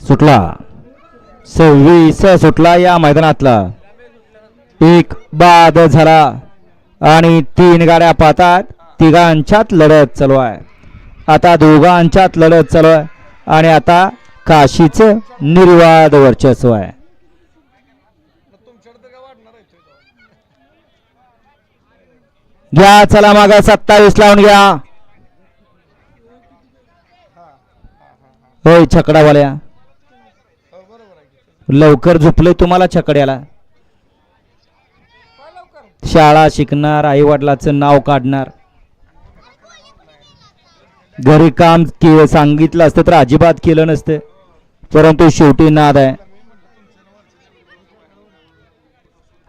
सुटला 26 सुटला या मैदानातला. एक बाद झाला आणि 3 गाड्या पाहतात. तिघांच्यात लढत चालू आहे. आता दोघांच्यात लढत चालू आहे आणि आता काशीचं निर्वाद वर्चस्व आहे. घ्या चला मागा 27 लावून घ्या. होय छकडावाल्या लवकर झोपले तुम्हाला छकड्याला. शाळा शिकणार, आई वडिलाचं नाव काढणार, घरी काम सांगितलं असतं तर अजिबात केलं नसतं, परंतु शेवटी नाद आहे.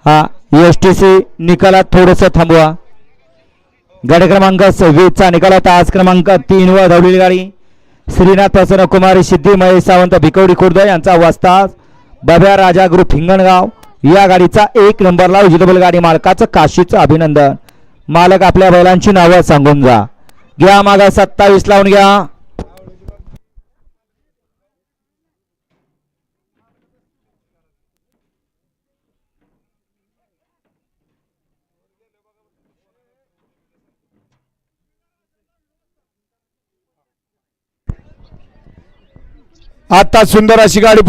हा एसटीसी निकालात थोडस थांबवा. गाडी क्रमांक 26 चा निकालात आज क्रमांक 3 वर धावलेली गाडी श्रीनाथ प्रसन्न कुमारी सिद्धी महेश सावंत भिकवडी खुर्द यांचा वास्ताद बब्या राजा ग्रुप हिंगणगाव या गाडीचा 1 नंबरला विजेतेबल गाडी मालकाचं काशीचं अभिनंदन. मालक आपल्या बैलांची नावं सांगून जा. घ्या मागा 27 लावून घ्या. आता सुंदर अशी गाडी